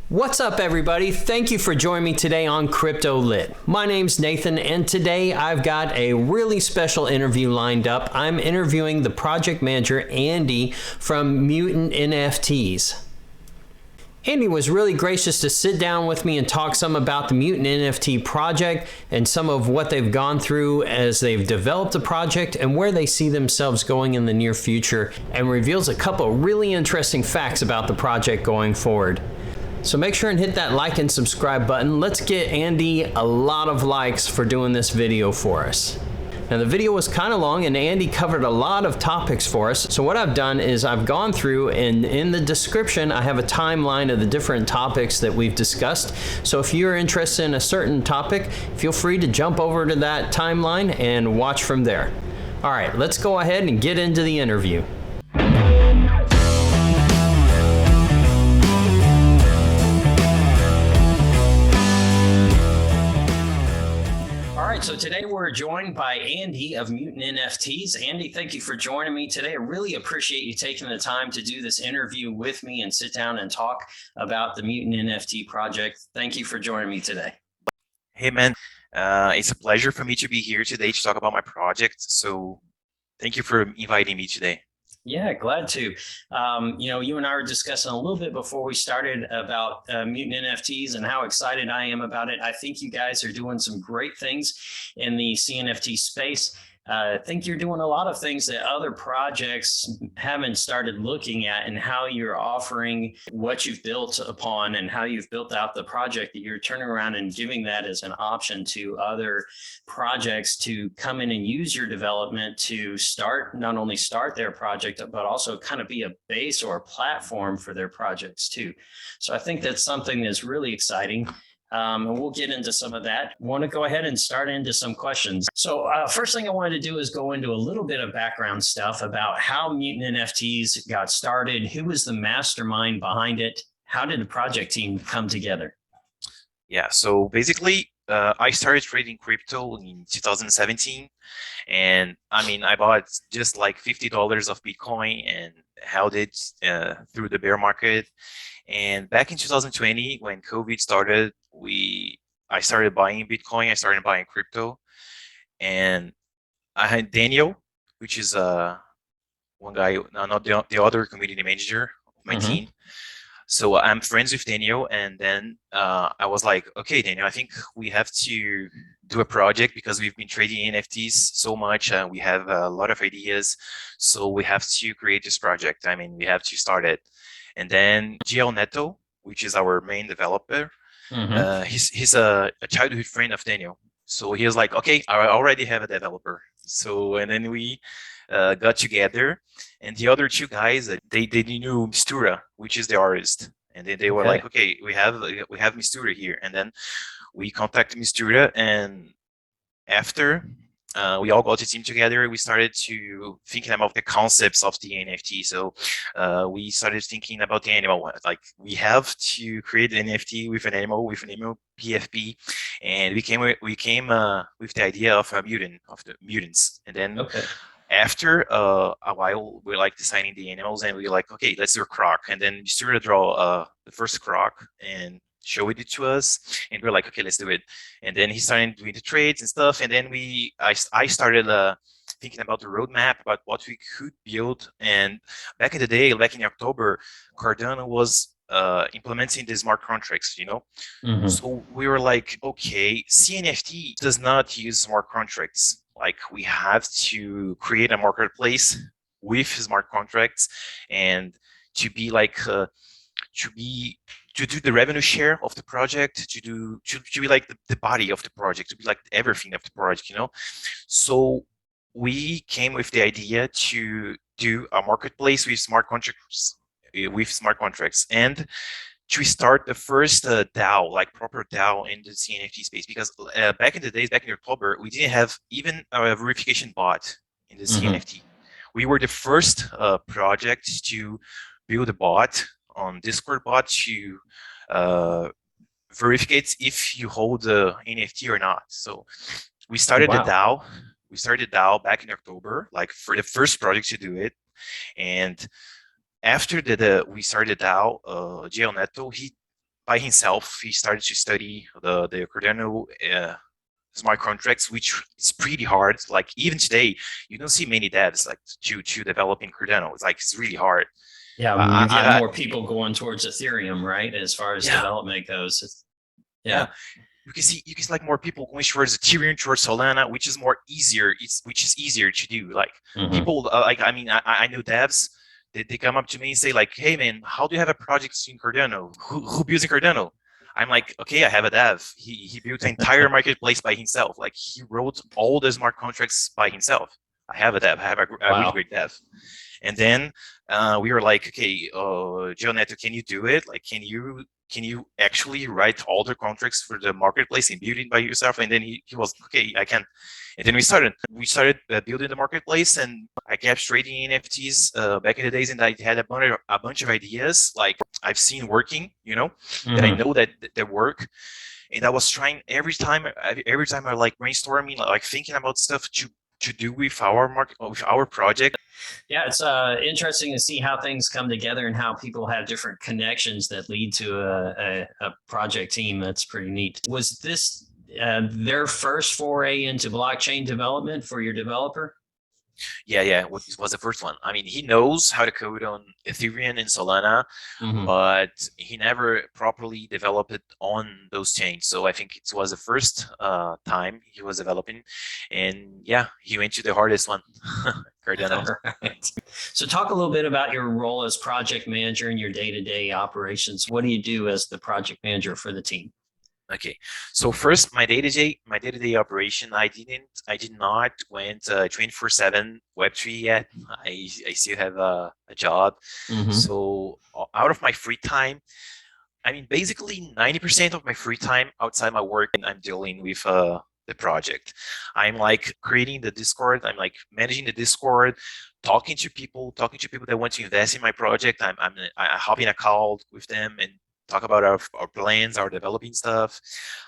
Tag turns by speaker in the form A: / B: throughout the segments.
A: What's up, everybody? Thank you for joining me today on Crypto Lit. My name's Nathan, and today I've got a really special interview lined up. I'm interviewing the project manager, Andy, from Mutant NFTs. Andy was really gracious to sit down with me and talk some about the Mutant NFT project and some of what they've gone through as they've developed the project and where they see themselves going in the near future, and reveals a couple really interesting facts about the project going forward. So make sure and hit that like and subscribe button. Let's get Andy a lot of likes for doing this video for us. Now the video was kind of long and Andy covered a lot of topics for us. So what I've done is I've gone through, and in the description I have a timeline of the different topics that we've discussed. So if you're interested in a certain topic, feel free to jump over to that timeline and watch from there. All right, let's go ahead and get into the interview. So today we're joined by Andy of Mutant NFTs. Andy, thank you for joining me today. I really appreciate you taking the time to do this interview with me and sit down and talk about the Mutant NFT project. Thank you for joining me today.
B: Hey man, it's a pleasure for me to be here today to talk about my project. So thank you for inviting me today.
A: Yeah, glad to. You and I were discussing a little bit before we started about Mutant NFTs and how excited I am about it. I think you guys are doing some great things in the CNFT space. I think you're doing a lot of things that other projects haven't started looking at, and how you're offering what you've built upon and how you've built out the project, that you're turning around and giving that as an option to other projects to come in and use your development to not only start their project, but also kind of be a base or a platform for their projects too. So I think that's something that's really exciting. And we'll get into some of that. Want to go ahead and start into some questions. So first thing I wanted to do is go into a little bit of background stuff about how Mutant NFTs got started. Who was the mastermind behind it? How did the project team come together?
B: Yeah, so basically, I started trading crypto in 2017. And I bought just like $50 of Bitcoin and held it through the bear market. And back in 2020, when COVID started, I started buying Bitcoin, I started buying crypto. And I had Daniel, which is one guy, not the other community manager of my team. So I'm friends with Daniel, and then I was like, okay, Daniel, I think we have to do a project because we've been trading NFTs so much. We have a lot of ideas, so we have to create this project. We have to start it. And then GL Neto, which is our main developer, he's a childhood friend of Daniel. So he was like, okay, I already have a developer. So, and then we got together, and the other two guys, they knew Mistura, which is the artist, and they were like, okay, we have Mistura here. And then we contacted Mistura, and after we all got a team together, we started to thinking about the concepts of the NFT. So we started thinking about the animal, like we have to create an NFT with an animal PFP, and we came with the idea of a mutant, of the mutants. And then after a while, we're like designing the animals, and we're like, okay, let's do a croc. And then we started to draw the first croc and showed it to us, and we're like, okay, let's do it. And then he started doing the trades and stuff, and then I started thinking about the roadmap, about what we could build. And back in the day, back in October, Cardano was implementing the smart contracts, So we were like, okay, CNFT does not use smart contracts. Like, we have to create a marketplace with smart contracts, and to be like to do the revenue share of the project, to be like the body of the project, to be like everything of the project, So we came with the idea to do a marketplace with smart contracts, and to start the first DAO, like proper DAO in the CNFT space. Because back in the days, back in October, we didn't have even a verification bot in the CNFT. We were the first project to build a bot on Discord bot to verificate if you hold the NFT or not. So we started the DAO. We started DAO back in October, like for the first project to do it. And after we started DAO, GL Neto, he by himself. He started to study the Cardano smart contracts, which is pretty hard. Like even today, you don't see many devs like to develop in Cardano. It's really hard.
A: Yeah,
B: I,
A: you've
B: I,
A: got
B: I
A: more people going towards Ethereum, right? As far as
B: yeah,
A: development goes.
B: yeah.
A: Yeah.
B: You can see like more people going towards Ethereum, towards Solana, which is more easier. Which is easier to do. Like
A: Mm-hmm.
B: people, like I mean, I know devs. They come up to me and say like, "Hey man, how do you have a project in Cardano? Who builds in Cardano?" I'm like, "Okay, I have a dev. He built the entire marketplace by himself. Like he wrote all the smart contracts by himself. I have a dev. I have a really
A: Wow.
B: great dev." And then we were like, okay, Joe Neto, can you do it? Like, can you actually write all the contracts for the marketplace and build it by yourself? And then he was okay, I can. And then we started building the marketplace, and I kept trading NFTs back in the days, and I had a bunch of ideas like I've seen working, that I
A: Mm-hmm.
B: know that they work. And I was trying every time I like brainstorming, like thinking about stuff to do with our market, with our project.
A: Yeah, it's interesting to see how things come together and how people have different connections that lead to a project team. That's pretty neat. Was this their first foray into blockchain development for your developer?
B: Yeah, was the first one. I mean, he knows how to code on Ethereum and Solana,
A: Mm-hmm.
B: but he never properly developed it on those chains. So I think it was the first time he was developing, and yeah, he went to the hardest one, Cardano.
A: Right. So, talk a little bit about your role as project manager in your day-to-day operations. What do you do as the project manager for the team?
B: Okay, so first, my day-to-day operation, I did not went 24/7 Web3 yet. I still have a job.
A: Mm-hmm.
B: So out of my free time, I mean, basically 90% of my free time outside my work, and I'm dealing with the project. I'm like creating the Discord. I'm like managing the Discord, talking to people that want to invest in my project. I hop in a call with them and talk about our plans, our developing stuff.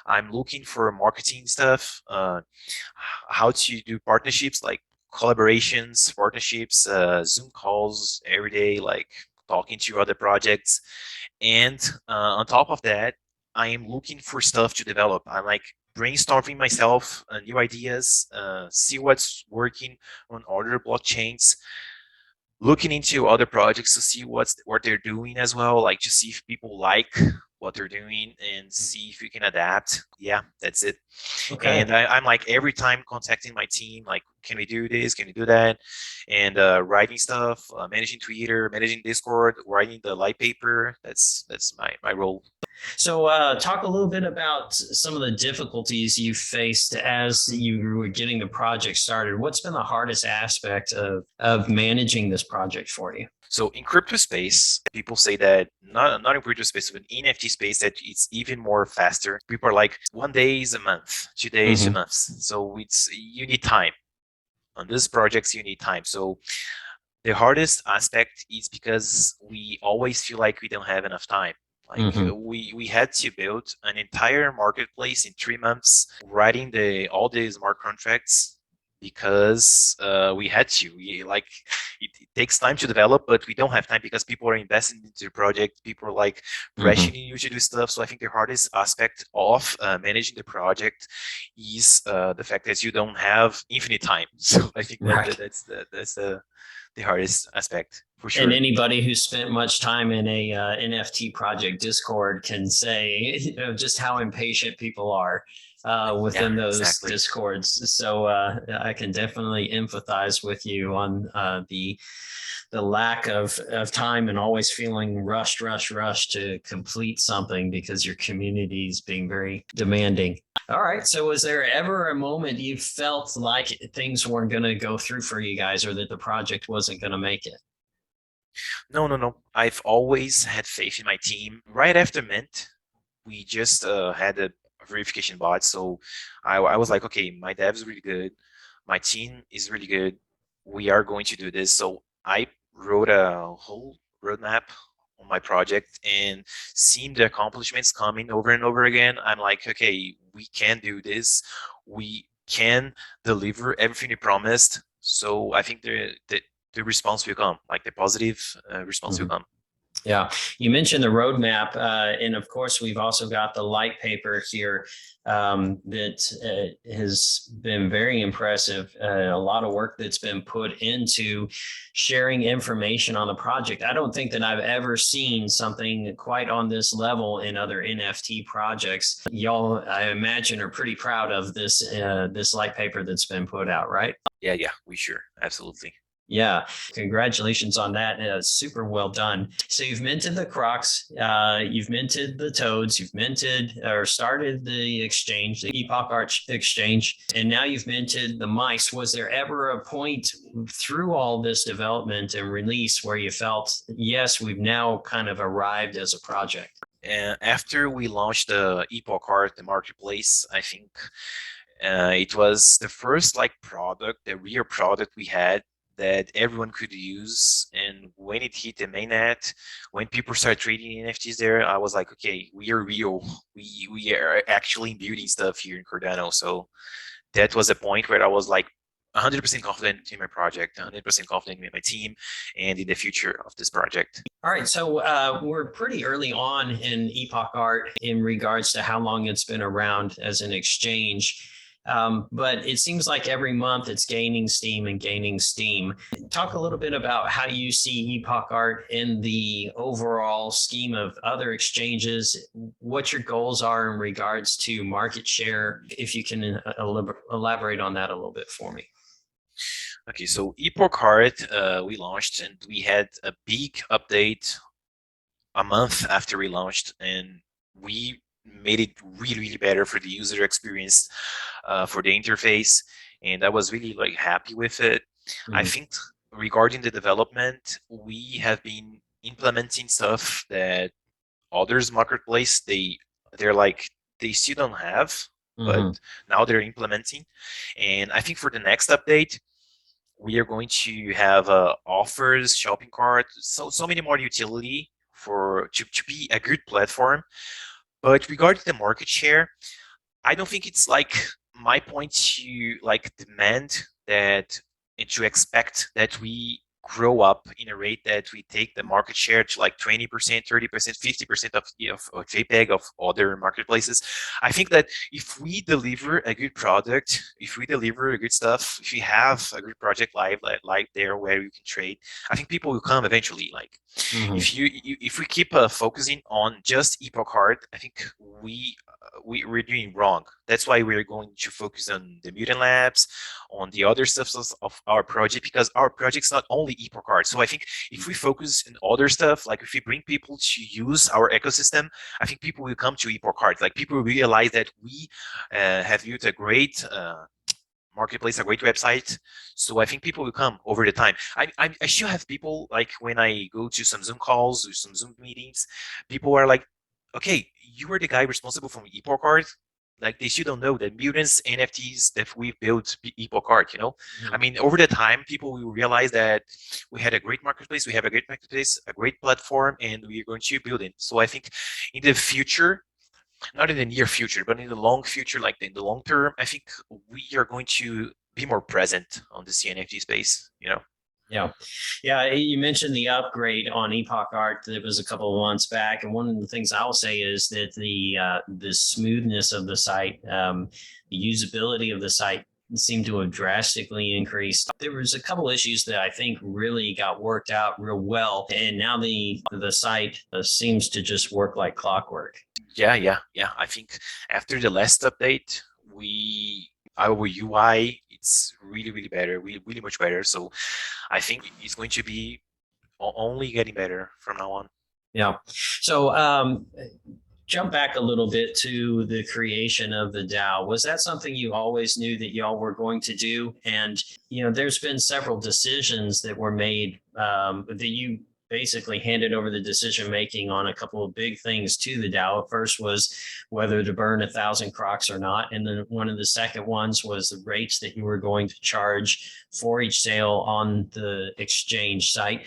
B: I'm looking for marketing stuff, how to do partnerships like collaborations, partnerships, Zoom calls every day, like talking to other projects. And on top of that, I am looking for stuff to develop. I'm like brainstorming myself new ideas, see what's working on other blockchains, looking into other projects to see what they're doing as well, like to see if people like what they're doing and see if we can adapt. Yeah, that's it.
A: Okay.
B: And I'm like every time contacting my team, like, can we do this? Can we do that? And writing stuff, managing Twitter, managing Discord, writing the light paper. That's my role.
A: So, talk a little bit about some of the difficulties you faced as you were getting the project started. What's been the hardest aspect of managing this project for you?
B: So in crypto space, people say that not in crypto space, but in NFT space, that it's even more faster. People are like, 1 day is a month, 2 days,
A: Mm-hmm.
B: 2 months. So it's you need time. On these projects, you need time. So the hardest aspect is because we always feel like we don't have enough time. Like
A: Mm-hmm.
B: we had to build an entire marketplace in 3 months, writing all the smart contracts because we had to. It takes time to develop, but we don't have time because people are investing into the project. People are like
A: Mm-hmm.
B: pressuring you to do stuff. So I think the hardest aspect of managing the project is the fact that you don't have infinite time. So I think that, that
A: Right.
B: that's the hardest aspect for
A: And
B: sure.
A: anybody who spent much time in a NFT project Discord can say just how impatient people are
B: Yeah,
A: within those
B: exactly.
A: discords. So I can definitely empathize with you on the lack of time and always feeling rushed to complete something because your community is being very demanding. All right. So, was there ever a moment you felt like things weren't going to go through for you guys, or that the project wasn't going to make it?
B: No, no, no. I've always had faith in my team. Right after Mint, we just had a verification bot. So I was like, okay, my dev is really good. My team is really good. We are going to do this. So I wrote a whole roadmap on my project, and seeing the accomplishments coming over and over again, I'm like, okay, we can do this. We can deliver everything we promised. So I think the response will come, like the positive response will
A: Mm-hmm.
B: come.
A: Yeah, you mentioned the roadmap, and of course, we've also got the light paper here that has been very impressive. A lot of work that's been put into sharing information on the project. I don't think that I've ever seen something quite on this level in other NFT projects. Y'all, I imagine, are pretty proud of this light paper that's been put out, right?
B: Yeah, we sure, absolutely.
A: Yeah, congratulations on that. Super well done. So you've minted the Crocs, you've minted the Toads, you've minted or started the exchange, the Epoch Arch exchange, and now you've minted the mice. Was there ever a point through all this development and release where you felt, yes, we've now kind of arrived as a project?
B: And after we launched the Epoch Art, the marketplace, I think it was the first like product, the real product we had that everyone could use. And when it hit the mainnet, when people started trading NFTs there, I was like, okay, we are real. We are actually building stuff here in Cardano. So that was a point where I was like 100% confident in my project, 100% confident in my team, and in the future of this project.
A: All right, so we're pretty early on in Epoch Art in regards to how long it's been around as an exchange. But it seems like every month it's gaining steam and gaining steam. Talk a little bit about how you see Epoch Art in the overall scheme of other exchanges, what your goals are in regards to market share, if you can elaborate on that a little bit for me.
B: Okay, so Epoch Art we launched, and we had a big update a month after we launched, and we made it really better for the user experience, for the interface, and I was really like happy with it. I think regarding the development, we have been implementing stuff that others marketplace they're like they still don't have, but now they're implementing. And I think for the next update, we are going to have offers, shopping cart, so many more utility for to be a good platform. But regarding the market share, I don't think it's like my point to like demand that and to expect that we grow up in a rate that we take the market share to like 20%, 30%, 50% of JPEG of other marketplaces. I think that if we deliver a good product, if we deliver a good stuff, if we have a good project like there where you can trade, I think people will come eventually. Like if we keep focusing on just Epoch Art, I think we're doing wrong. That's why we're going to focus on the Mutant Labs, on the other stuff of our project, because our project's not only Epoch Art. So I think if we focus on other stuff, like if we bring people to use our ecosystem, I think people will come to Epoch Art. Like people will realize that we have built a great marketplace, a great website. So I think people will come over the time. I still have people, like when I go to some Zoom calls or some Zoom meetings, people are like, okay, you were the guy responsible for Epoch Art. Like they still don't know that Mutants NFTs that we built Epoch Art, you know? I mean, over the time, people will realize that we had a great marketplace, we have a great marketplace, a great platform, and we're going to build it. So I think in the future, not in the near future, but in the long future, like in the long term, I think we are going to be more present on the CNFT space, you know?
A: Yeah. Yeah. You mentioned the upgrade on Epoch Art that was a couple of months back. And one of the things I'll say is that the smoothness of the site, the usability of the site seemed to have drastically increased. There was a couple issues that I think really got worked out real well. And now the site seems to just work like clockwork.
B: Yeah. I think after the last update, our UI, it's really better, really much better. So I think it's going to be only getting better from now on.
A: Yeah. So jump back a little bit to the creation of the DAO. Was that something you always knew that y'all were going to do? And, you know, there's been several decisions that were made that you basically handed over the decision making on a couple of big things to the DAO. First was whether to burn 1,000 crocs or not. And then one of the second ones was the rates that you were going to charge for each sale on the exchange site.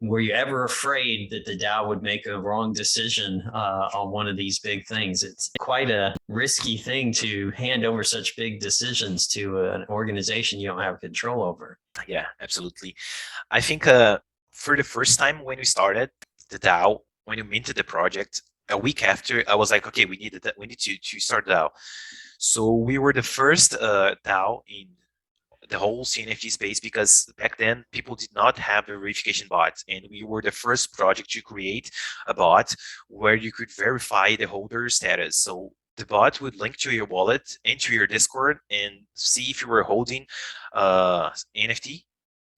A: Were you ever afraid that the DAO would make a wrong decision on one of these big things? It's quite a risky thing to hand over such big decisions to an organization you don't have control over.
B: Yeah, absolutely. I think for the first time when we started, the DAO, when you minted the project, a week after, I was like, okay, we need to start DAO. So we were the first DAO in the whole CNFT space, because back then people did not have a verification bot, and we were the first project to create a bot where you could verify the holder status. So the bot would link to your wallet, enter your Discord, and see if you were holding NFT,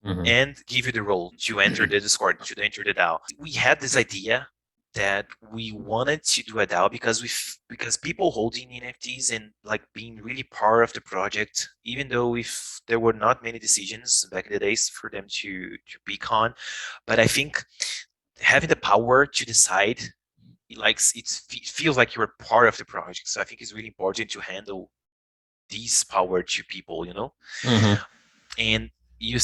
B: and give you the role to enter the Discord, to enter the DAO. We had this idea that we wanted to do a DAO because people holding NFTs and like being really part of the project, even though if there were not many decisions back in the days for them to peak on, but I think having the power to decide, it feels like you're part of the project. So I think it's really important to handle this power to people, And you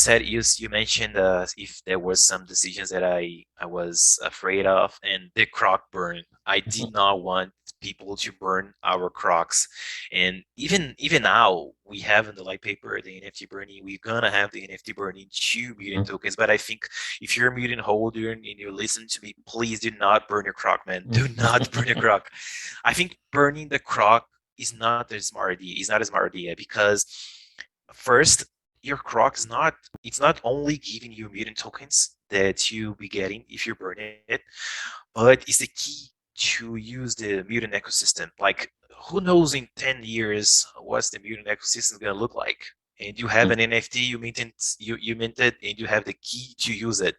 B: mentioned if there was some decisions that I was afraid of, and the croc burn. I did not want people to burn our crocs, and even now we have in the light paper the NFT burning. We're gonna have the NFT burning 2 million tokens, but I think if you're a mutant holder and you listen to me, please do not burn your croc, man. Do not burn your croc. I think burning the croc is not a smart idea. It's not a smart idea because first, your croc it's not only giving you mutant tokens that you'll be getting if you burn it, but it's the key to use the mutant ecosystem. Like, who knows in 10 years what's the mutant ecosystem gonna look like? And you have an NFT, you minted, and you have the key to use it.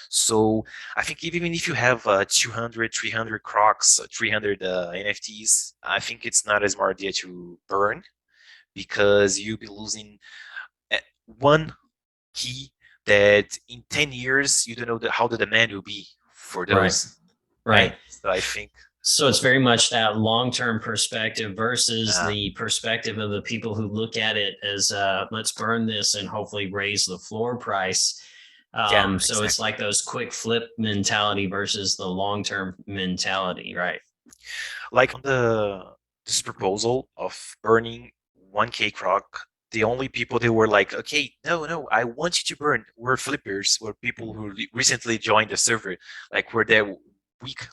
B: So I think even if you have 200, 300 crocs, 300 NFTs, I think it's not as smart idea to burn, because you'll be losing one key that in 10 years you don't know how the demand will be for those.
A: Right.
B: So I think
A: so it's very much that long-term perspective versus the perspective of the people who look at it as let's burn this and hopefully raise the floor price. So exactly. It's like those quick flip mentality versus the long-term mentality, right?
B: Like on this proposal of burning 1K croc, the only people they were like, okay, no, I want you to burn, were flippers, were people who recently joined the server, like were there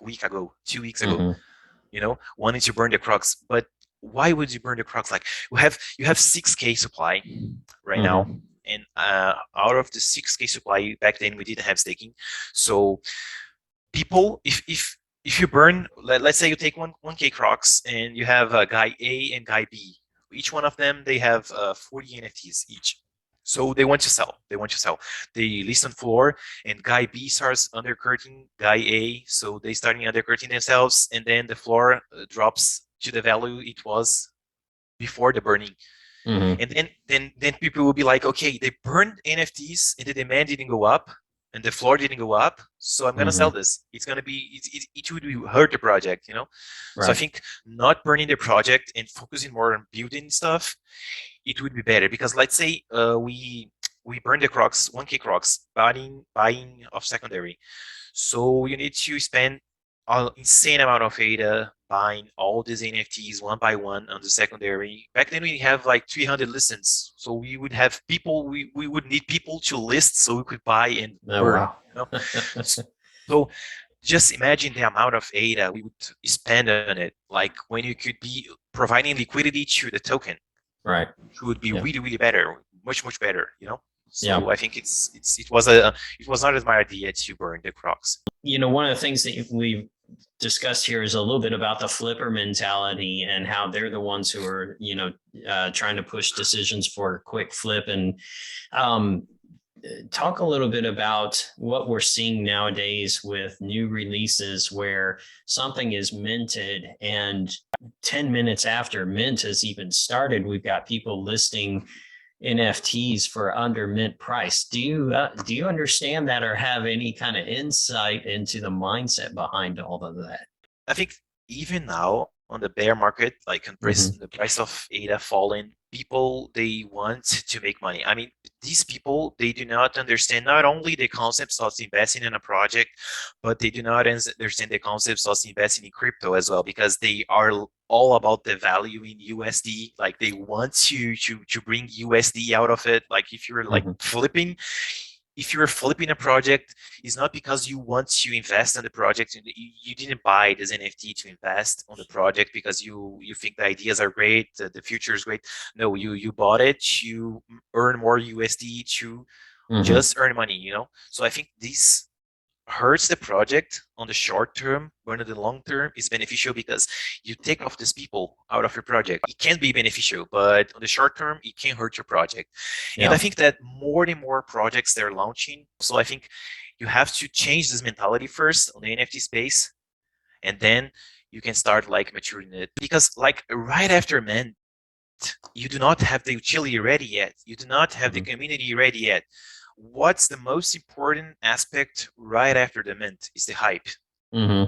B: week ago, 2 weeks ago, wanting to burn the crocs. But why would you burn the crocs? Like, you have 6K supply right now, and out of the 6K supply, back then we didn't have staking, so people, if you burn, let's say you take 1K crocs and you have guy A and guy B, each one of them, they have 40 NFTs each. So they want to sell. They list on floor, and guy B starts undercutting guy A. So they starting undercutting themselves, and then the floor drops to the value it was before the burning. And then people will be like, okay, they burned NFTs and the demand didn't go up and the floor didn't go up, so I'm gonna sell this. It's gonna be it would hurt the project, Right. So I think not burning the project and focusing more on building stuff, it would be better. Because let's say we burn the crocs, 1K crocs, buying of secondary. So you need to spend an insane amount of ADA buying all these NFTs one by one on the secondary. Back then we have like 300 listens, so we would have people. We would need people to list so we could buy and burn. Wow. So just imagine the amount of ADA we would spend on it. Like when you could be providing liquidity to the token,
A: right?
B: It would be really better, much better. So I think it was not as my idea to burn the crocs.
A: One of the things that we've discussed here is a little bit about the flipper mentality and how they're the ones who are, trying to push decisions for a quick flip. And talk a little bit about what we're seeing nowadays with new releases where something is minted and 10 minutes after mint has even started, we've got people listing NFTs for under mint price. Do you understand that or have any kind of insight into the mindset behind all of that?
B: I think even now on the bear market, like the price of ADA falling, people, they want to make money. I mean, these people, they do not understand not only the concepts of investing in a project, but they do not understand the concepts of investing in crypto as well, because they are all about the value in USD. Like they want to bring USD out of it. Like if you're like flipping, if you're flipping a project, it's not because you want to invest in the project. You didn't buy this NFT to invest on the project because you think the ideas are great, the future is great. No, you bought it to earn more USD, to
A: Hmm.
B: just earn money, you know? So I think this hurts the project on the short term, but on the long term is beneficial because you take off these people out of your project. It can be beneficial, but on the short term, it can hurt your project. And I
A: Yeah.
B: think that more and more projects they're launching. So I think you have to change this mentality first on the NFT space, and then you can start like maturing it. Because like right after Mint, you do not have the utility ready yet. You do not have the
A: Hmm.
B: community ready yet. What's the most important aspect right after the mint is the hype.
A: Hmm.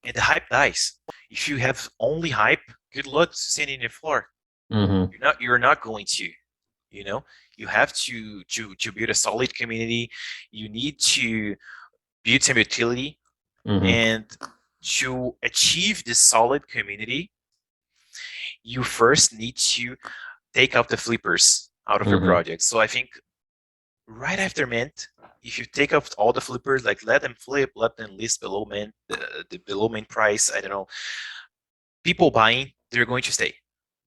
B: And the hype dies. If you have only hype, good luck sitting in the floor.
A: Hmm.
B: You're not going to, you know, you have to build a solid community. You need to build some utility,
A: Hmm.
B: and to achieve this solid community, you first need to take out the flippers out of your
A: Hmm.
B: project. So I think right after mint, if you take off all the flippers, like let them flip, let them list below mint, the below mint price, I don't know, people buying, they're going to stay.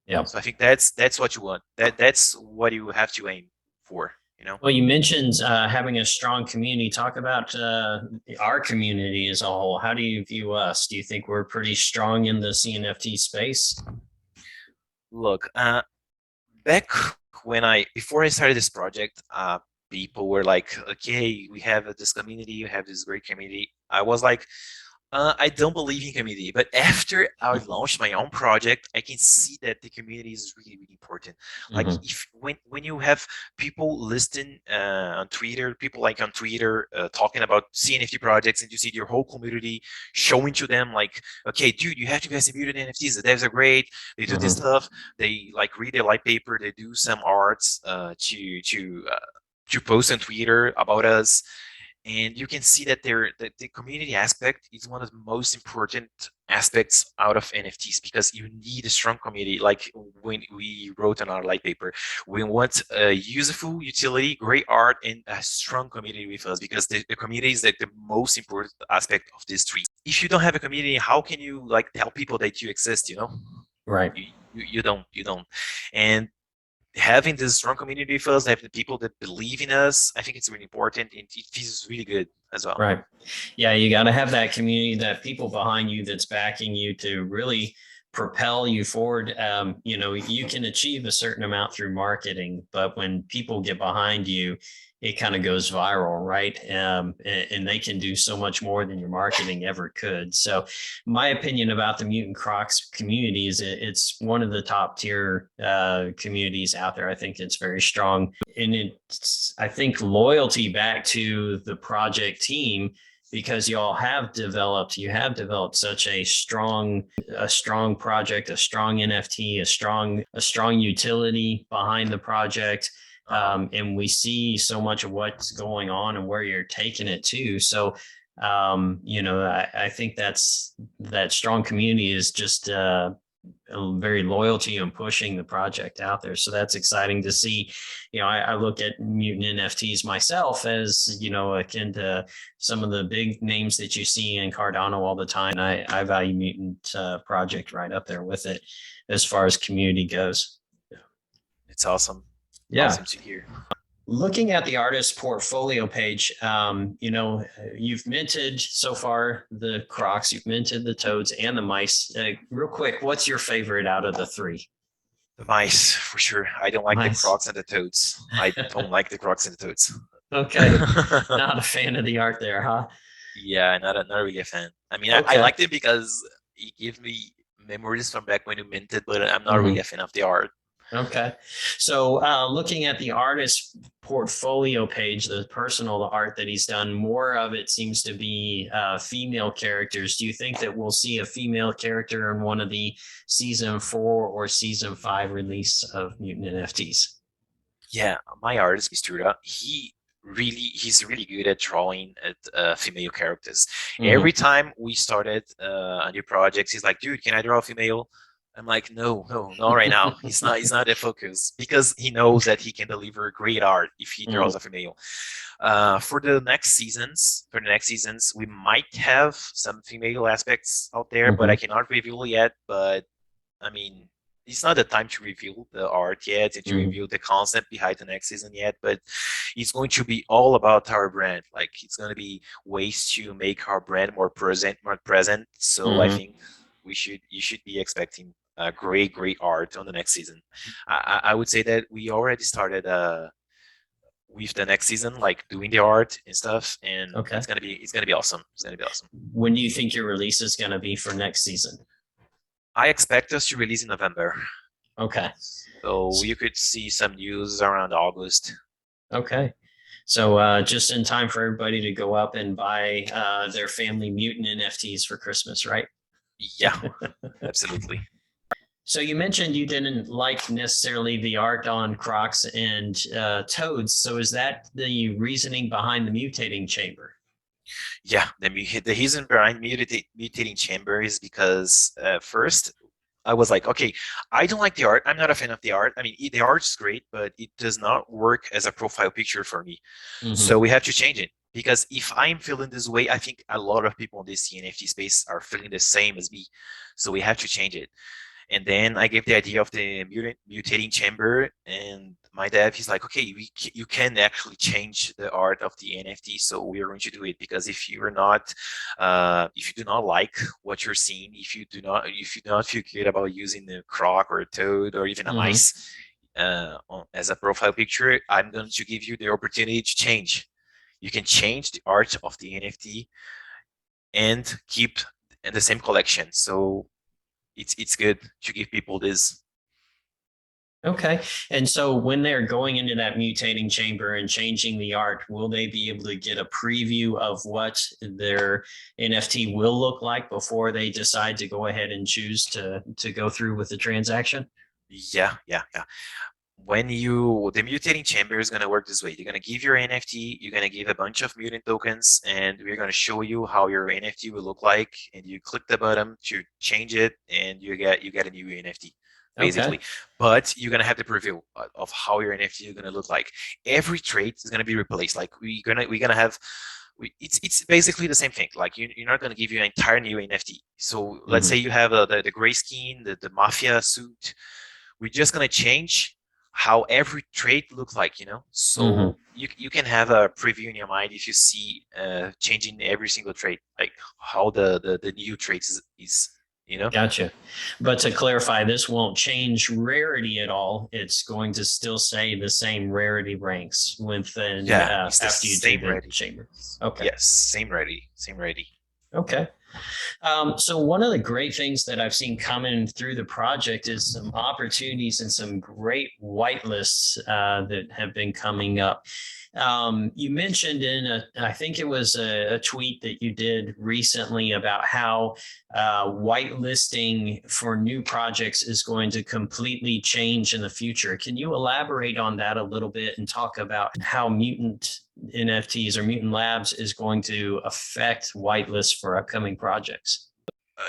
A: Yeah.
B: So I think that's what you want. That's what you have to aim for, you know?
A: Well, you mentioned having a strong community. Talk about our community as a whole. How do you view us? Do you think we're pretty strong in the CNFT space?
B: Look, back when before I started this project, people were like, okay, we have this community, we have this great community. I was like, I don't believe in community, but after I launched my own project, I can see that the community is really, really important. Like
A: Hmm.
B: if when you have people listing on Twitter, people like on Twitter talking about CNFT projects, and you see your whole community showing to them like, okay, dude, you have to guys Mutant NFTs. The devs are great. They do this
A: Hmm.
B: stuff. They like read their white paper. They do some arts to post on Twitter about us, and you can see that the community aspect is one of the most important aspects out of NFTs, because you need a strong community. Like when we wrote on our light paper, we want a useful utility, great art, and a strong community with us, because the community is like the most important aspect of these three. If you don't have a community, how can you like tell people that you exist, you know?
A: Right.
B: You don't. And having this strong community first, having the people that believe in us, I think it's really important, and it feels really good as well.
A: Right. Yeah, you got to have that community, that people behind you that's backing you to really propel you forward. You can achieve a certain amount through marketing, but when people get behind you, it kind of goes viral, right? And they can do so much more than your marketing ever could. So, my opinion about the Mutant Crocs community is it's one of the top tier communities out there. I think it's very strong, and it's, I think, loyalty back to the project team, because you have developed such a strong project, a strong NFT, a strong utility behind the project.
B: Uh-huh.
A: And we see so much of what's going on and where you're taking it to. So I think that strong community is just very loyal to you and pushing the project out there. So that's exciting to see. I look at Mutant NFTs myself as, akin to some of the big names that you see in Cardano all the time. And I value Mutant project right up there with it as far as community goes.
B: It's awesome.
A: Yeah.
B: Awesome to hear.
A: Looking at the artist portfolio page, you've minted so far the Crocs, you've minted the Toads and the Mice. Real quick, what's your favorite out of the three?
B: The mice, for sure. I don't like the
A: Mice.
B: crocs and the toads. I don't like the crocs and the toads.
A: Okay. Not a fan of the art there, huh?
B: Yeah, not really a fan. I mean, I
A: Okay.
B: liked it because it gives me memories from back when you minted, but I'm not really
A: Hmm.
B: a fan of the art.
A: Okay. So looking at the artist portfolio page, the personal art that he's done, more of it seems to be female characters. Do you think that we'll see a female character in one of the season 4 or season 5 release of Mutant NFTs?
B: Yeah, my artist, Mistura, he's really good at drawing at female characters.
A: Mm-hmm.
B: Every time we started a new project, he's like, dude, can I draw a female I'm like, no, no, not right now. He's not the focus because he knows that he can deliver great art if he draws a female. For the next seasons, we might have some female aspects out there, but I cannot reveal yet. But I mean, it's not the time to reveal the art yet and to reveal the concept behind the next season yet, but it's going to be all about our brand. Like it's going to be ways to make our brand more present. So I think you should be expecting great art on the next season. I would say that we already started with the next season, like doing the art and stuff, and
A: Okay.
B: it's gonna be awesome. It's gonna be awesome.
A: When do you think your release is going to be for next season?
B: I expect us to release in November.
A: Okay.
B: So you could see some news around August.
A: Okay. So just in time for everybody to go up and buy their family mutant NFTs for Christmas, right?
B: Yeah, absolutely.
A: So you mentioned you didn't like necessarily the art on Crocs and Toads. So is that the reasoning behind the mutating chamber?
B: Yeah, the reason behind mutating chamber is because first I was like, okay, I don't like the art. I'm not a fan of the art. I mean, the art's great, but it does not work as a profile picture for me. So we have to change it because if I'm feeling this way, I think a lot of people in this NFT space are feeling the same as me. So we have to change it. And then I gave the idea of the mutating chamber, and my dev, he's like, okay, you can actually change the art of the NFT, so we are going to do it. Because if you're not, if you do not like what you're seeing, if you do not feel good about using the croc or a toad or even a mice as a profile picture, I'm going to give you the opportunity to change. You can change the art of the NFT and keep the same collection. So it's good to give people this.
A: Okay. And so when they're going into that mutating chamber and changing the art, will they be able to get a preview of what their NFT will look like before they decide to go ahead and choose to go through with the transaction?
B: Yeah. When the mutating chamber is going to work this way. You're going to give your NFT, you're going to give a bunch of mutant tokens, and we're going to show you how your NFT will look like. And you click the button to change it, and you get a new NFT. Basically,
A: okay.
B: But you're gonna have the preview of how your NFT is gonna look like. Every trait is gonna be replaced. Like we're gonna have, it's basically the same thing. Like you're not gonna give you an entire new NFT. So let's say you have the gray skin, the mafia suit. We're just gonna change how every trait looks like. So you can have a preview in your mind if you see changing every single trait, like how the new traits is.
A: Gotcha. But to clarify, this won't change rarity at all. It's going to still stay the same rarity ranks within
B: Yeah, it's the
A: after you do
B: same
A: the
B: ready.
A: chamber. Okay.
B: Yes, same ready.
A: Okay. So one of the great things that I've seen coming through the project is some opportunities and some great whitelists that have been coming up. You mentioned I think it was a tweet that you did recently about how whitelisting for new projects is going to completely change in the future. Can you elaborate on that a little bit and talk about how Mutant NFTs or Mutant Labs is going to affect whitelists for upcoming projects?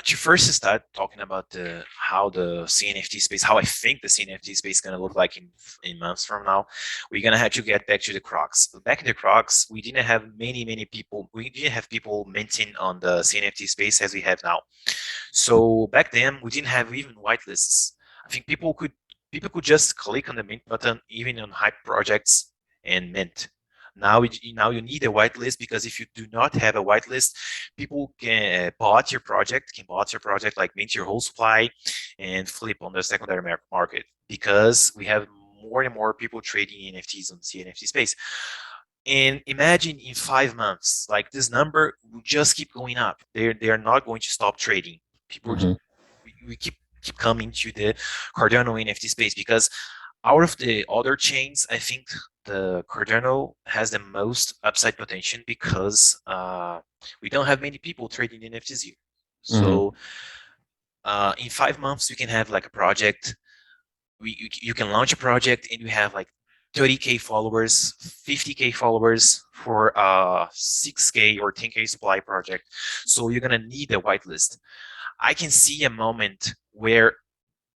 B: To first start talking about how the CNFT space, how I think the CNFT space is going to look like in months from now, we're going to have to get back to the Crocs. Back in the Crocs, we didn't have many people. We didn't have people minting on the CNFT space as we have now. So back then, we didn't have even whitelists. I think people could just click on the mint button, even on hype projects, and mint. Now you need a whitelist, because if you do not have a whitelist, people can bought your project, like mint your whole supply and flip on the secondary market, because we have more and more people trading NFTs on the CNFT space. And imagine in 5 months, like this number will just keep going up. They are not going to stop trading. People, we keep coming to the Cardano NFT space, because out of the other chains, I think the Cardano has the most upside potential, because we don't have many people trading NFTs here. So in 5 months, you can have like a project. You can launch a project and you have like 30K followers, 50K followers for a 6K or 10K supply project. So you're gonna need a whitelist. I can see a moment where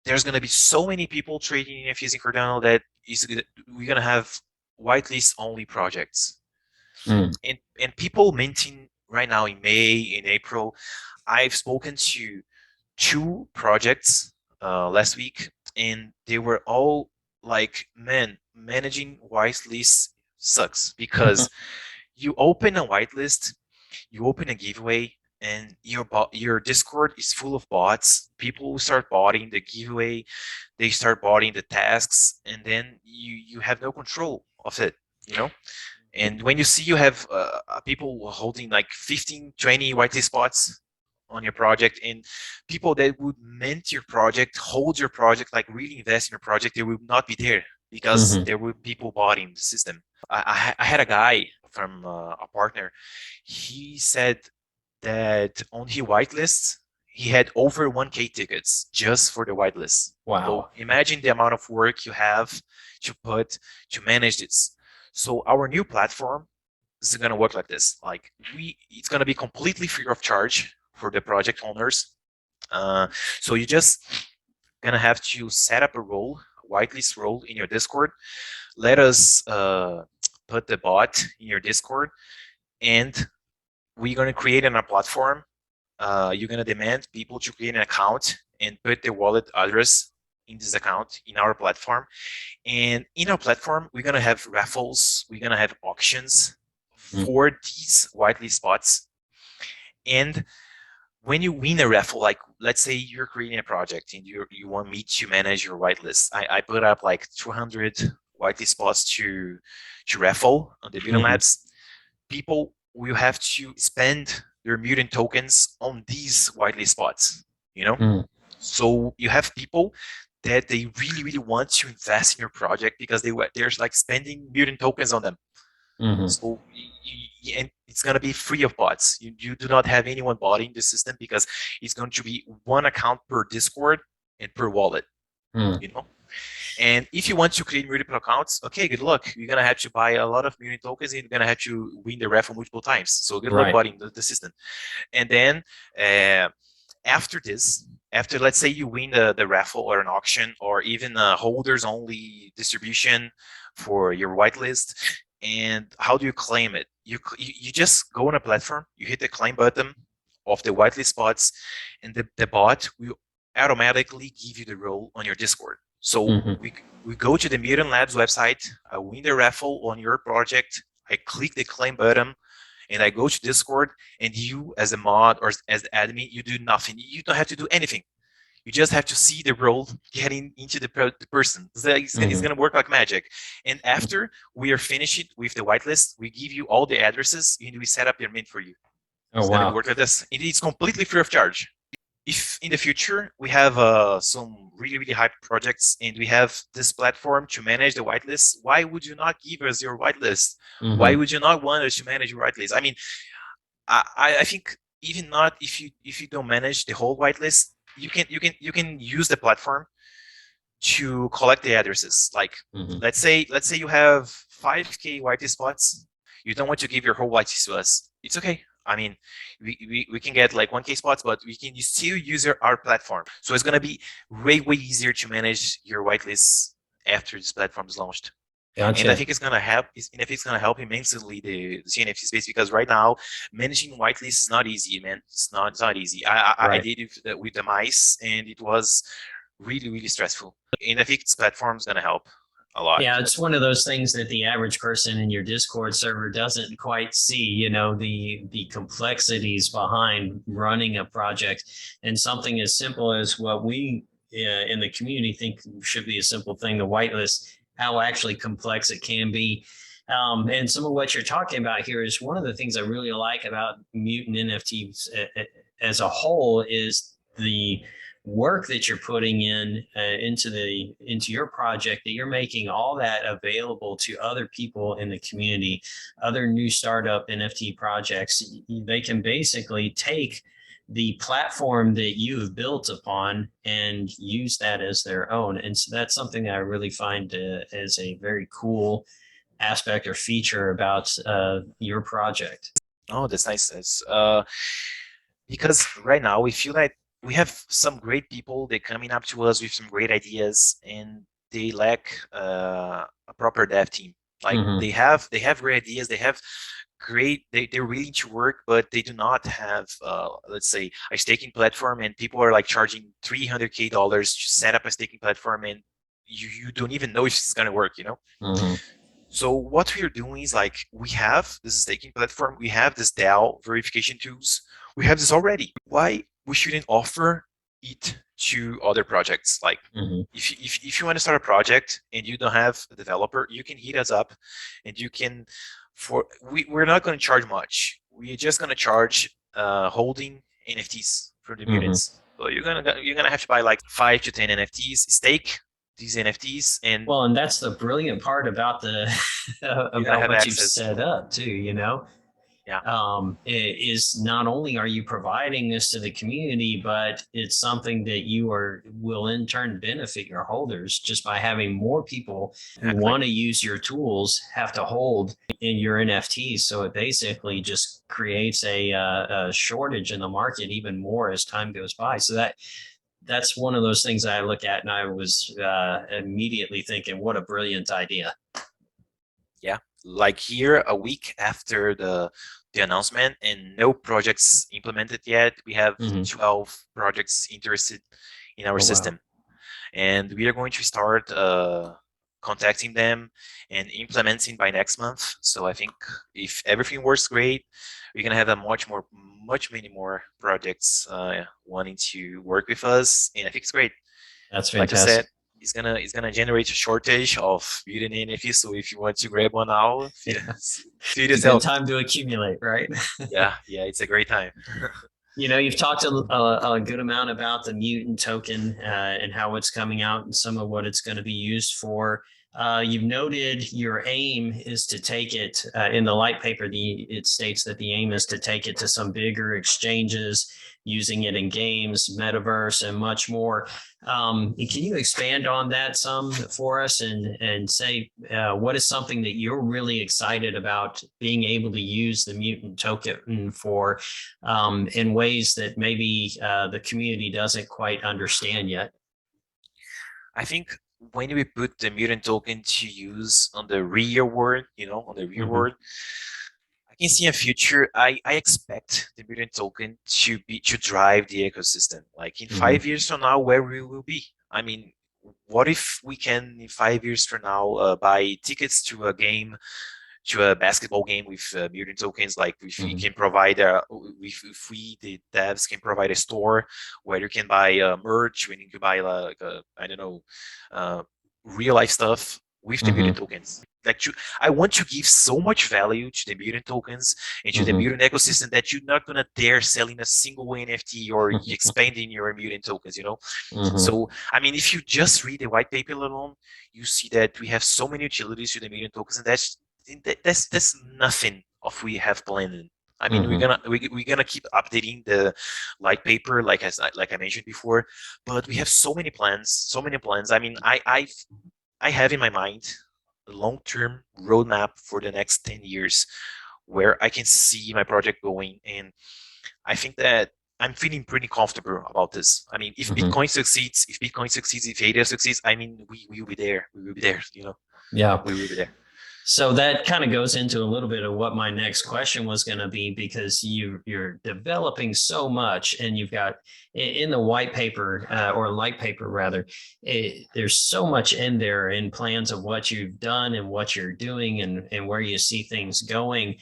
B: there's going to be so many people trading NFTs in Cardano that we're going to have whitelist only projects.
A: Mm.
B: And people minting right now in May, in April. I've spoken to two projects last week, and they were all like, man, managing whitelist sucks because you open a whitelist, you open a giveaway, and your Discord is full of bots. People start botting the giveaway, they start botting the tasks, and then you have no control of it, you know. And when you see you have people holding like 15, 20 whitelist spots on your project, and people that would mint your project, hold your project, like really invest in your project, they will not be there because
A: Hmm.
B: there were people botting the system. I had a guy from a partner. He said that on his whitelist, he had over 1K tickets just for the whitelist. So
A: Wow.
B: imagine the amount of work you have to put to manage this. So our new platform is going to work like this. Like it's going to be completely free of charge for the project owners. Uh, so you just gonna have to set up a role, a whitelist role in your Discord. Let us put the bot in your Discord, and we're gonna create on our platform. You're gonna demand people to create an account and put their wallet address in this account in our platform. And in our platform, we're gonna have raffles, we're gonna have auctions
A: Mm.
B: for these whitelist spots. And when you win a raffle, like let's say you're creating a project and you want me to manage your whitelist, I put up like 200 whitelist spots to raffle on the Mutant
A: Hmm.
B: Labs. People will have to spend their mutant tokens on these whitelist spots, you know?
A: Mm.
B: So you have people that they really, really want to invest in your project because they're like spending mutant tokens on them.
A: Hmm.
B: So and it's going to be free of bots. You do not have anyone botting the system because it's going to be one account per Discord and per wallet,
A: Mm.
B: you know? And if you want to create multiple accounts, okay, good luck. You're gonna have to buy a lot of mutant tokens and you're gonna have to win the raffle multiple times. So good luck
A: Right.
B: botting the system. And then uh, after this, after let's say you win the raffle or an auction or even a holders only distribution for your whitelist, and how do you claim it? You just go on a platform, you hit the claim button of the whitelist spots, and the bot will automatically give you the role on your Discord. So
A: Hmm.
B: we go to the Mutant Labs website, I win the raffle on your project, I click the claim button, and I go to Discord, and you as a mod or as the admin, you do nothing. You don't have to do anything. You just have to see the role getting into the person. It's
A: Hmm.
B: going to work like magic. And after we are finished with the whitelist, we give you all the addresses and we set up your mint for you.
A: Oh,
B: It's going to be
A: wow.
B: work like this. It is completely free of charge. If in the future we have some really, really hype projects and we have this platform to manage the whitelist, why would you not give us your whitelist? Why
A: Hmm.
B: would you not want us to manage your whitelist? I mean, I think even not if you don't manage the whole whitelist, you can use the platform to collect the addresses. Like
A: Hmm.
B: let's say you have 5K whitelist spots. You don't want to give your whole whitelist to us. It's okay. I mean, we can get like 1K spots, but we can still use our platform. So it's gonna be way easier to manage your whitelist after this platform is launched. And I
A: Gotcha.
B: think it's gonna help. And if it's gonna help immensely the CNFT space because right now managing whitelist is not easy, man. It's not easy. I
A: Right.
B: did it with the mice, and it was really stressful. And I think this platform is gonna help a lot.
A: Yeah, it's one of those things that the average person in your Discord server doesn't quite see, you know, the complexities behind running a project, and something as simple as what we in the community think should be a simple thing, the whitelist, how actually complex it can be. And some of what you're talking about here is one of the things I really like about Mutant NFTs as a whole is the work that you're putting in into your project, that you're making all that available to other people in the community, other new startup NFT projects. They can basically take the platform that you have built upon and use that as their own. And so that's something that I really find as a very cool aspect or feature about your project.
B: Oh, that's nice. That's because right now we feel that we have some great people. They're coming up to us with some great ideas, and they lack a proper dev team. Like
A: Mm-hmm.
B: they have great ideas. They have great. They're willing to work, but they do not have let's say a staking platform. And people are like charging $300K to set up a staking platform, and you don't even know if it's gonna work.
A: Mm-hmm.
B: So what we are doing is like we have this staking platform, we have this DAO verification tools, we have this already. Why we shouldn't offer it to other projects? Like
A: Mm-hmm.
B: if you want to start a project and you don't have a developer, you can hit us up, and you can we're not going to charge much. We're just going to charge holding NFTs for the
A: Mm-hmm.
B: mutants. So you're gonna have to buy like 5 to 10 NFTs, stake these NFTs, and
A: Well, and that's the brilliant part about the
B: you're gonna
A: about
B: have
A: what you've
B: access.
A: set up too.
B: Yeah,
A: Is not only are you providing this to the community, but it's something that you will in turn benefit your holders just by having more people who
B: exactly.
A: want to use your tools have to hold in your NFTs. So it basically just creates a shortage in the market even more as time goes by. So that's one of those things I look at, and I was immediately thinking, what a brilliant idea.
B: Yeah, like here a week after the announcement and no projects implemented yet, we have
A: Mm-hmm.
B: 12 projects interested in our
A: Oh wow,
B: system, and we are going to start contacting them and implementing by next month. So I think if everything works great, we're gonna have a much many more projects wanting to work with us, and I think it's great.
A: that's
B: Like I said,
A: fantastic.
B: it's gonna generate a shortage of mutant NFTs. So if you want to grab one now,
A: Yeah.
B: feed
A: Good
B: yourself.
A: time to accumulate, right?
B: Yeah, yeah, it's a great time.
A: You've talked a good amount about the mutant token and how it's coming out and some of what it's going to be used for. You've noted your aim is to take it in the light paper. It states that the aim is to take it to some bigger exchanges, using it in games, metaverse, and much more. Can you expand on that some for us and say what is something that you're really excited about being able to use the mutant token for in ways that maybe the community doesn't quite understand yet?
B: I think when we put the mutant token to use on the real world,
A: Mm-hmm.
B: I can see a future. I expect the mutant token to drive the ecosystem. Like in
A: Mm-hmm.
B: 5 years from now, where we will be. I mean, what if we can in 5 years from now buy tickets to a game, to a basketball game with mutant tokens? Like if we
A: Mm-hmm.
B: can provide if we the devs can provide a store where you can buy merch, when you can buy like I don't know, uh, real life stuff with the mutant
A: Mm-hmm.
B: tokens. I want to give so much value to the mutant tokens and to the
A: Mm-hmm.
B: mutant ecosystem that you're not gonna dare selling a single NFT or expanding your mutant tokens.
A: Mm-hmm.
B: So I mean, if you just read the white paper alone, you see that we have so many utilities to the mutant tokens, and that's nothing of we have planned. I mean, we're
A: Mm-hmm.
B: gonna we're gonna keep updating the light paper, like I mentioned before, but we have so many plans, so many plans. I mean, I have in my mind a long-term roadmap for the next 10 years where I can see my project going, and I think that I'm feeling pretty comfortable about this. I mean,
A: Mm-hmm.
B: If Bitcoin succeeds, if ADA succeeds, I mean, we will be there. We will be there.
A: Yeah.
B: We will be there.
A: So that kind of goes into a little bit of what my next question was going to be, because you're developing so much, and you've got in the white paper or light paper rather, there's so much in there in plans of what you've done and what you're doing and where you see things going,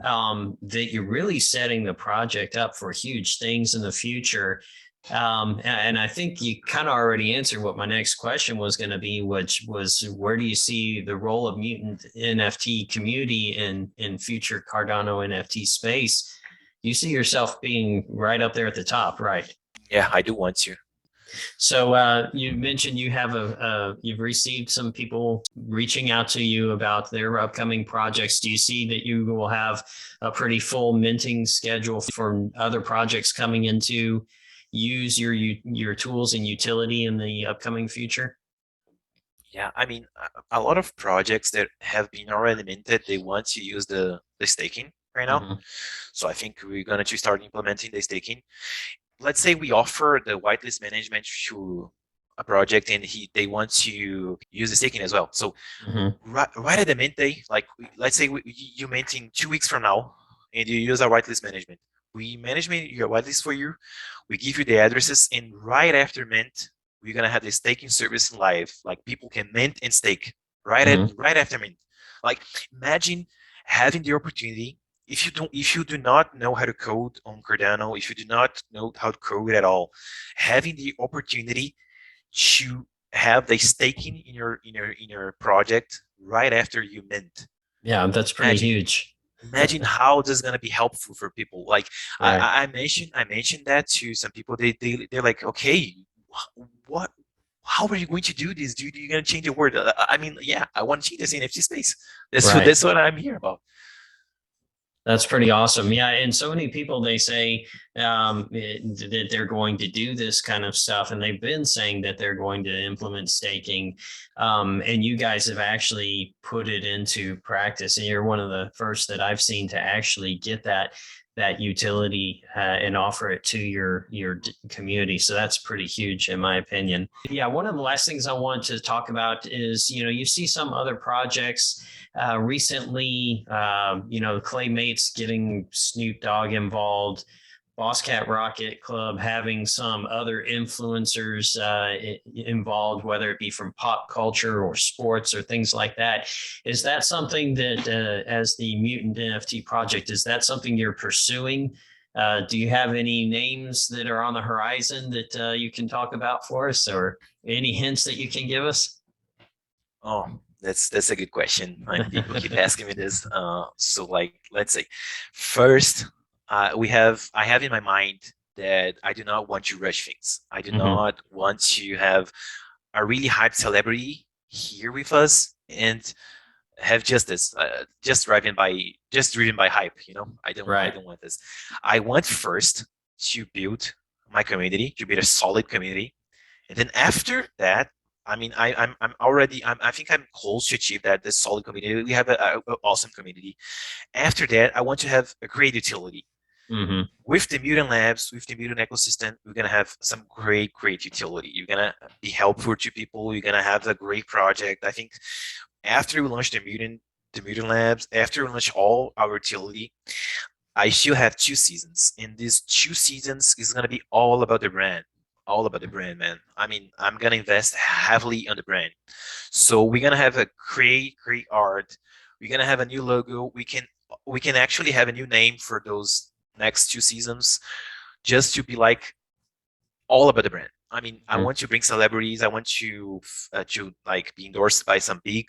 A: that you're really setting the project up for huge things in the future. And I think you kind of already answered what my next question was going to be, which was where do you see the role of mutant NFT community in future Cardano NFT space? You see yourself being right up there at the top, right?
B: Yeah, I do want to.
A: So you mentioned you've received some people reaching out to you about their upcoming projects. Do you see that you will have a pretty full minting schedule for other projects coming into use your tools and utility in the upcoming future?
B: Yeah, I mean, a lot of projects that have been already minted, they want to use the staking right now.
A: Mm-hmm.
B: So I think we're going to start implementing the staking. let's say we offer the whitelist management to a project and they want to use the staking as well. So right at the mint day, like let's say you mint in 2 weeks from now, and you use our whitelist management. We manage your whitelist for you. We give you the addresses, and right after mint, we're gonna have the staking service live. Like people can mint and stake right after mint. Like imagine having the opportunity. If you do not know how to code on Cardano, if you do not know how to code at all, having the opportunity to have the staking in your project right after you mint.
A: Yeah, that's pretty
B: Imagine
A: huge.
B: imagine how this is gonna be helpful for people. Like
A: Right.
B: I mentioned that to some people. They're like, okay, what? How are you going to do this, dude? You're gonna change the world? I mean, yeah, I want to change this NFT space.
A: Right.
B: That's what I'm here about.
A: That's pretty awesome. Yeah, and so many people, they say that they're going to do this kind of stuff, and they've been saying that they're going to implement staking. And you guys have actually put it into practice, and you're one of the first that I've seen to actually get that utility and offer it to your community. So that's pretty huge, in my opinion. Yeah, one of the last things I want to talk about is, you see some other projects recently, Claymates getting Snoop Dogg involved, Boss Cat Rocket Club having some other influencers involved, whether it be from pop culture or sports or things like that. Is that something that, as the Mutant NFT project, is that something you're pursuing? Do you have any names that are on the horizon that you can talk about for us, or any hints that you can give us?
B: Oh, that's a good question. Like people keep asking me this. So like let's say, first, I have in my mind that I do not want to rush things. I do
A: Mm-hmm.
B: not want to have a really hyped celebrity here with us and have just this, just driven by hype. I
A: Right.
B: don't want this. I want first to build my community, to build a solid community, and then after that, I mean, I'm already, I think I'm close to achieve that, this solid community. We have a awesome community. After that, I want to have a great utility.
A: Mm-hmm.
B: With the Mutant Labs, with the Mutant ecosystem, we're gonna have some great utility. You're gonna be helpful to people. You're gonna have a great project. I think after we launch the Mutant Labs, after we launch all our utility, I still have 2 seasons, and these 2 seasons is gonna be all about the brand, all about the brand, man. I mean, I'm gonna invest heavily on the brand. So we're gonna have a great art. We're gonna have a new logo. We can actually have a new name for those next 2 seasons, just to be like all about the brand. I mean, I
A: Mm-hmm.
B: want to bring celebrities. I want to like be endorsed by some big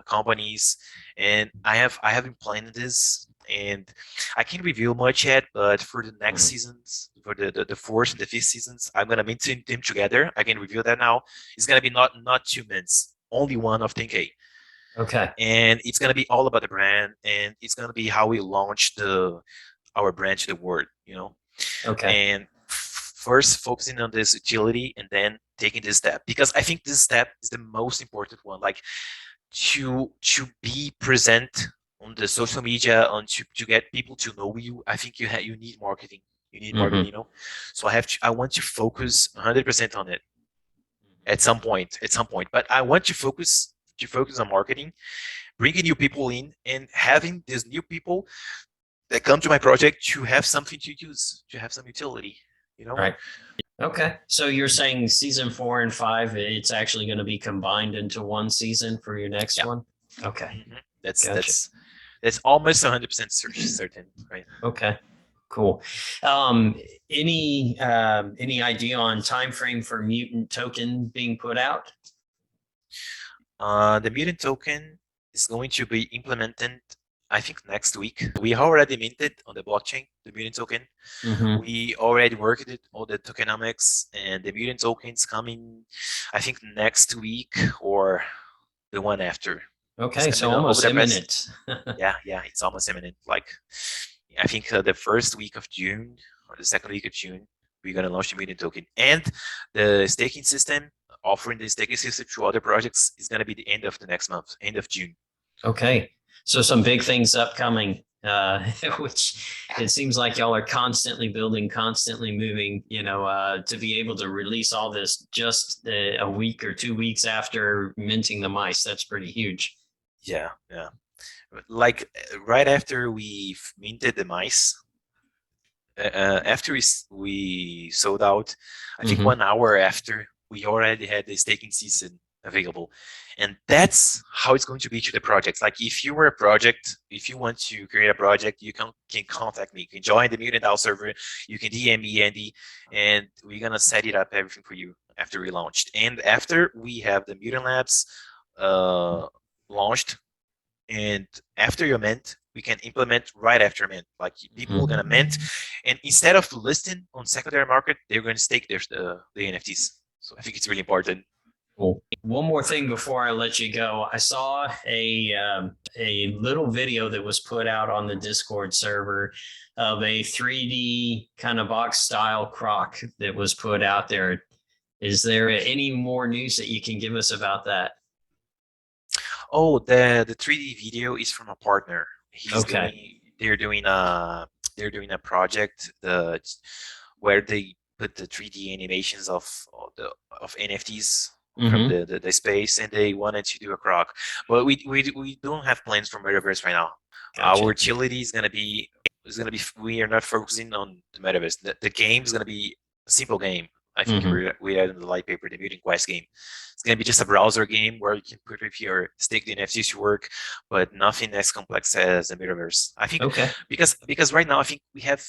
B: companies, and I haven't planned this, and I can't reveal much yet. But for the next
A: Mm-hmm.
B: seasons, for the fourth and the fifth seasons, I'm gonna meet them together. I can reveal that now. It's gonna be not 2 minutes, only one of 10K,
A: Okay.
B: and it's gonna be all about the brand, and it's gonna be how we launch the our brand to the world.
A: Okay.
B: And first focusing on this utility and then taking this step, because I think this step is the most important one, like to be present on the social media, on to get people to know you. I think you need marketing. You need marketing,
A: Mm-hmm.
B: so I want to focus 100% on it at some point, but I want to focus on marketing, bringing new people in, and having these new people that come to my project to have something to use, to have some utility, you know?
A: Right. Okay. So you're saying season 4 and 5, it's actually going to be combined into one season for your next
B: Yeah.
A: one? Okay.
B: hmm That's
A: Gotcha.
B: that's that's almost 100% certain, right?
A: Okay. Cool. Um, any idea on time frame for mutant token being put out?
B: The mutant token is going to be implemented, I think, next week. We already minted on the blockchain, the mutant token.
A: Mm-hmm.
B: We already worked it, all the tokenomics, and the mutant tokens coming, I think, next week or the one after. It's
A: Okay. So
B: coming over
A: almost
B: the past.
A: imminent.
B: Yeah, it's almost imminent. Like, I think the first week of June or the second week of June, we're gonna launch the Medium token, and the staking system, offering the staking system to other projects, is gonna be the end of the next month, end of June.
A: Okay. So some big things upcoming. which it seems like y'all are constantly building, constantly moving, to be able to release all this just a week or 2 weeks after minting the mice. That's pretty huge.
B: Yeah, yeah. Like right after we minted the mice, after we sold out, I think
A: Mm-hmm.
B: 1 hour after, we already had the staking season available. And that's how it's going to be to the project. Like if you were a project, if you want to create a project, you can contact me. You can join the Mutant DAO server. You can DM me, Andy, and we're gonna set it up everything for you after we launched. And after we have the Mutant Labs uh, launched, and after you mint, we can implement right after mint. Like people are gonna mint, and instead of listing on secondary market, they're going to stake the NFTs. So I think it's really important.
A: Cool. One more thing before I let you go, I saw a little video that was put out on the Discord server of a 3D kind of box style croc that was put out there. Is there any more news that you can give us about that?
B: Oh, the 3D video is from a partner.
A: Okay.
B: They're doing a project where they put the 3D animations of NFTs from
A: Mm-hmm.
B: the space, and they wanted to do a croc. But we don't have plans for Metaverse right now. Our
A: Gotcha.
B: utility is gonna be we are not focusing on the Metaverse. The game is gonna be a simple game. I think
A: Mm-hmm.
B: we had in the light paper the Mutant Quest game. It's gonna be just a browser game where you can put with your stake the NFTs to work, but nothing as complex as the Metaverse. I think
A: Okay.
B: because right now I think we have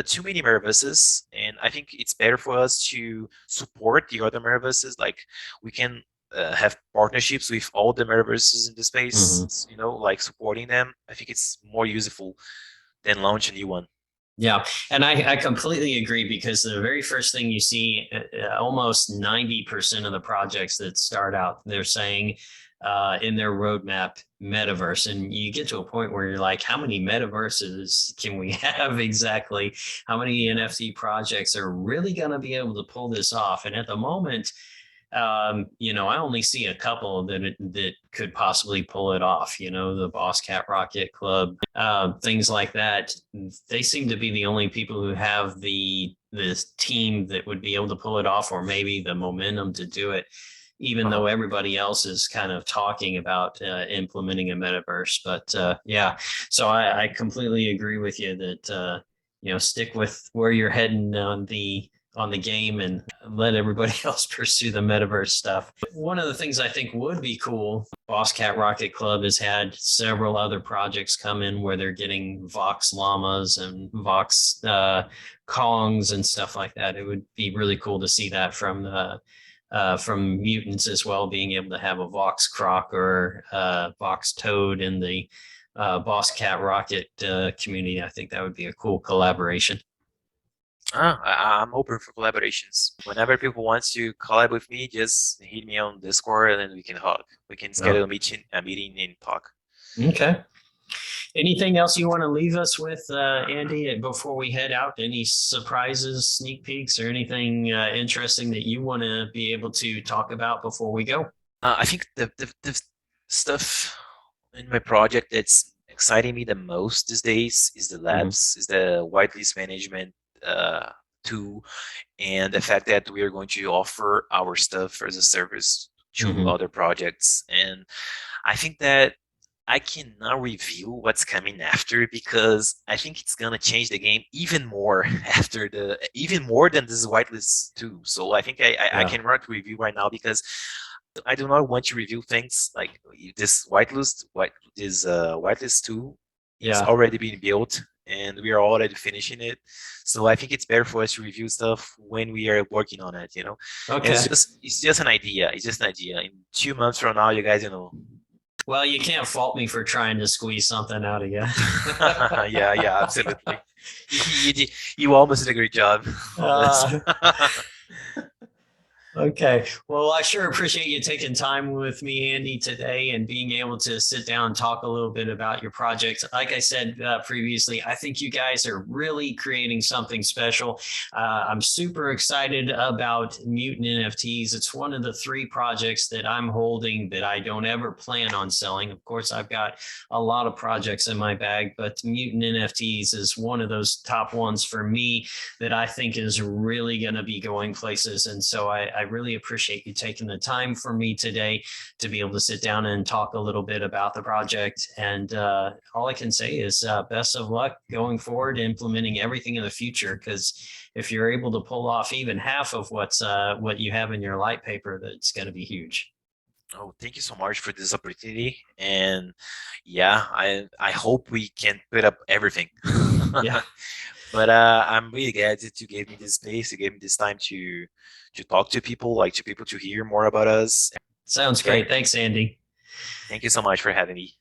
B: too many Metaverses, and I think it's better for us to support the other Metaverses. Like we can have partnerships with all the Metaverses in the
A: Mm-hmm.
B: space, like supporting them. I think it's more useful than launch a new one.
A: Yeah, and I completely agree because the very first thing you see, almost 90% of the projects that start out, they're saying in their roadmap, metaverse. And you get to a point where you're like, how many metaverses can we have exactly? How many
B: Yeah.
A: NFT projects are really going to be able to pull this off? And at the moment, I only see a couple that could possibly pull it off. The Boss Cat Rocket Club, things like that. They seem to be the only people who have this team that would be able to pull it off, or maybe the momentum to do it. Even though
B: Uh-huh.
A: everybody else is kind of talking about implementing a metaverse, but yeah, so I completely agree with you that stick with where you're heading on the game and let everybody else pursue the metaverse stuff. One of the things I think would be cool, Boss Cat Rocket Club has had several other projects come in where they're getting Vox llamas and Vox Kongs and stuff like that. It would be really cool to see that from mutants as well, being able to have a Vox Croc or Vox Toad in the Boss Cat Rocket community. I think that would be a cool collaboration.
B: I'm open for collaborations. Whenever people want to collab with me, just hit me on Discord and then we can talk. We can schedule
A: Oh,
B: a meeting and talk.
A: okay. Anything else you want to leave us with, Andy, before we head out? Any surprises, sneak peeks, or anything interesting that you want to be able to talk about before we go?
B: I think the stuff in my project that's exciting me the most these days is the
A: Mm-hmm.
B: labs, is the whitelist management uh, tool, and the fact that we are going to offer our stuff as a service to
A: Mm-hmm.
B: other projects. And I think that I cannot reveal what's coming after because I think it's gonna change the game even more even more than this whitelist too. So I think I
A: Yeah.
B: cannot review right now because I do not want to review things like this whitelist two is
A: Yeah.
B: already being built and we are already finishing it. So I think it's better for us to review stuff when we are working on it. And
A: Okay.
B: it's just an idea. It's just an idea. In 2 months from now, you guys,
A: Well, you can't fault me for trying to squeeze something out of you.
B: yeah, yeah, absolutely. You almost did a great job on this.
A: uh, Okay. Well, I sure appreciate you taking time with me, Andy, today and being able to sit down and talk a little bit about your project. Like I said previously, I think you guys are really creating something special. I'm super excited about Mutant NFTs. It's one of the three projects that I'm holding that I don't ever plan on selling. Of course, I've got a lot of projects in my bag, but Mutant NFTs is one of those top ones for me that I think is really going to be going places. And so I really appreciate you taking the time for me today to be able to sit down and talk a little bit about the project. And all I can say is best of luck going forward, implementing everything in the future. Because if you're able to pull off even half of what you have in your light paper, that's going to be huge.
B: Oh, thank you so much for this opportunity. And yeah, I hope we can put up everything.
A: Yeah,
B: But I'm really glad that you gave me this space, you gave me this time to talk to people, like to people to hear more about us.
A: sounds
B: Okay.
A: great. Thanks, Andy.
B: Thank you so much for having me.